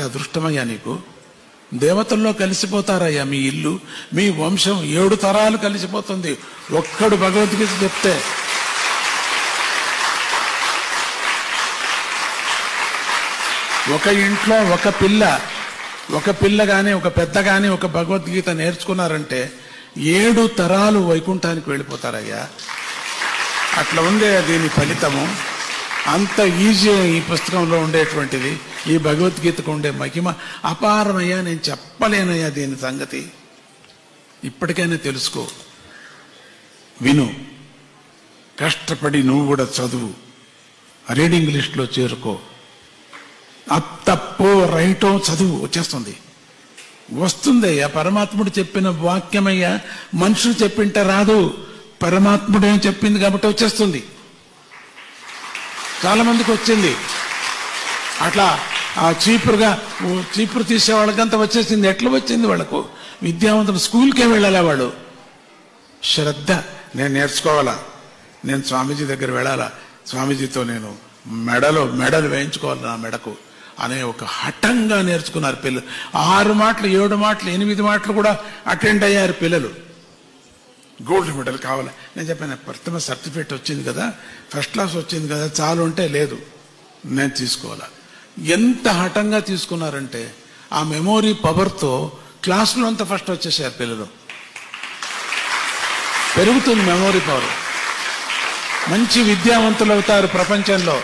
అంటే అదృష్టమయ్యా నీకు. దేవతల్లో కలిసిపోతారయ్యా మీ ఇల్లు, మీ వంశం 7 తరాలు కలిసిపోతుంది ఒక్కడు భగవద్గీత చెప్తే. ఒక ఇంట్లో ఒక పిల్ల గాని ఒక పెద్ద గాని ఒక భగవద్గీత నేర్చుకున్నారంటే 7 తరాలు వైకుంఠానికి వెళ్ళిపోతారయ్యా. అట్లా ఉండే దీని ఫలితము. అంత ఈజీ ఈ పుస్తకంలో ఉండేటువంటిది. ఈ భగవద్గీతకు ఉండే మహిమ అపారమయ్యా. నేను చెప్పలేనయ్యా దీని సంగతి. ఇప్పటికైనా తెలుసుకో, విను, కష్టపడి నువ్వు కూడా చదువు, రీడింగ్ లిస్ట్లో చేరుకో. తప్పో రైటో చదువు, వచ్చేస్తుంది, వస్తుందయ్యా. పరమాత్ముడు చెప్పిన వాక్యమయ్యా. మనుషులు చెప్పింటే రాదు, పరమాత్ముడే చెప్పింది కాబట్టి వచ్చేస్తుంది. చాలా మందికి వచ్చింది. అట్లా ఆ చీపురు తీసే వాళ్ళకంతా వచ్చేసింది. ఎట్లా వచ్చింది వాళ్ళకు? విద్యావంతులు స్కూల్కే వెళ్ళాలా వాళ్ళు? శ్రద్ధ. నేను నేర్చుకోవాలా, నేను స్వామీజీ దగ్గర వెళ్ళాలా, స్వామీజీతో నేను మెడలు వేయించుకోవాలి నా మెడకు అనే ఒక హఠంగా నేర్చుకున్నారు పిల్లలు. 6 మాటలు 7 మాటలు 8 మాటలు కూడా అటెండ్ అయ్యారు పిల్లలు. గోల్డ్ మెడల్ కావాలి. నేను చెప్పాను, ప్రథమ సర్టిఫికేట్ వచ్చింది కదా, ఫస్ట్ క్లాస్ వచ్చింది కదా, చాలు అంటే లేదు, నేను తీసుకోవాలా. ఎంత హఠంగా తీసుకున్నారంటే ఆ మెమోరీ పవర్తో క్లాసులో అంతా ఫస్ట్ వచ్చేసారు పిల్లలు. పెరుగుతుంది మెమోరీ పవర్. మంచి విద్యావంతులు అవుతారు. ప్రపంచంలో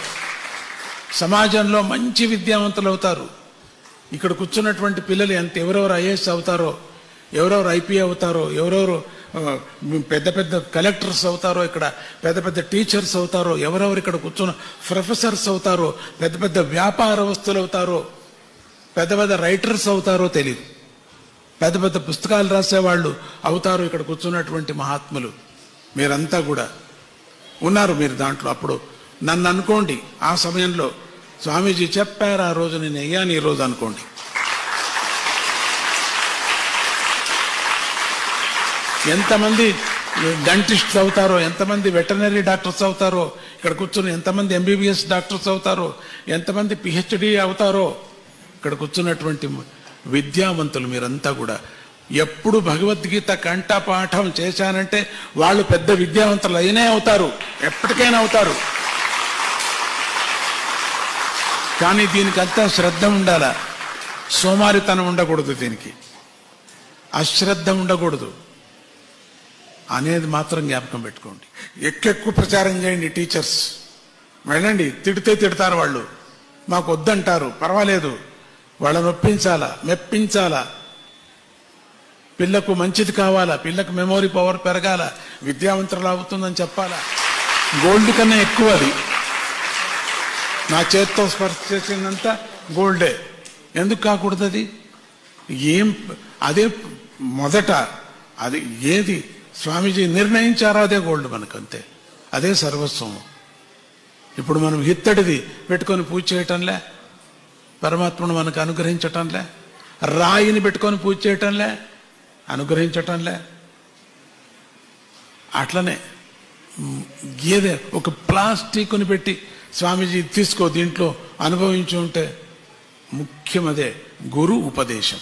సమాజంలో మంచి విద్యావంతులు అవుతారు. ఇక్కడ కూర్చున్నటువంటి పిల్లలు ఎవరెవరు ఐఏఎస్ అవుతారో, ఎవరెవరు ఐపీ అవుతారో, ఎవరెవరు పెద్ద పెద్ద కలెక్టర్స్ అవుతారో, ఇక్కడ పెద్ద పెద్ద టీచర్స్ అవుతారో, ఎవరెవరు ఇక్కడ కూర్చున్న ప్రొఫెసర్స్ అవుతారో, పెద్ద పెద్ద వ్యాపారస్తులు అవుతారో, పెద్ద పెద్ద రైటర్స్ అవుతారో తెలియదు. పెద్ద పెద్ద పుస్తకాలు రాసేవాళ్ళు అవుతారు ఇక్కడ కూర్చున్నటువంటి మహాత్ములు. మీరంతా కూడా ఉన్నారు మీరు దాంట్లో. అప్పుడు నన్ను అనుకోండి, ఆ సమయంలో స్వామీజీ చెప్పారు ఆ రోజు, నేను అయ్యాను ఈ రోజు అనుకోండి. ఎంతమంది డెంటిస్ట్స్ అవుతారో, ఎంతమంది వెటర్నరీ డాక్టర్స్ అవుతారో, ఇక్కడ కూర్చుని ఎంతమంది ఎంబీబీఎస్ డాక్టర్స్ అవుతారో, ఎంతమంది పిహెచ్డి అవుతారో, ఇక్కడ కూర్చున్నటువంటి విద్యావంతులు మీరంతా కూడా. ఎప్పుడు భగవద్గీత కంఠపాఠం చేశానంటే వాళ్ళు పెద్ద విద్యావంతులు అయినే అవుతారు, ఎప్పటికైనా అవుతారు. కానీ దీనికంతా శ్రద్ధ ఉండాలా, సోమారితనం ఉండకూడదు, దీనికి అశ్రద్ధ ఉండకూడదు అనేది మాత్రం జ్ఞాపకం పెట్టుకోండి. ఎక్కువ ప్రచారం చేయండి. టీచర్స్ వెళ్ళండి, తిడితే తిడతారు వాళ్ళు, మాకు వద్దంటారు, పర్వాలేదు, వాళ్ళని ఒప్పించాలా, మెప్పించాలా. పిల్లకు మంచిది కావాలా, పిల్లకు మెమోరీ పవర్ పెరగాల, విద్యావంతులు అవుతుందని చెప్పాలా. గోల్డ్ కన్నా ఎక్కువ అది. నా చేత్తో స్పర్శ చేసిందంతా గోల్డే, ఎందుకు కాకూడదు? అది అదే మొదట, అది ఏది స్వామీజీ నిర్ణయించారో అదే గోల్డ్ మనకంతే, అదే సర్వస్వం. ఇప్పుడు మనం ఇత్తడిది పెట్టుకొని పూజ చేయటంలే, పరమాత్మను మనకు అనుగ్రహించటంలే. రాయిని పెట్టుకొని పూజ చేయటంలే, అనుగ్రహించటంలే. అట్లనే ఏదే ఒక ప్లాస్టిక్ని పెట్టి స్వామీజీ తీసుకో దీంట్లో అనుభవించి ఉంటే ముఖ్యం అదే గురు ఉపదేశం.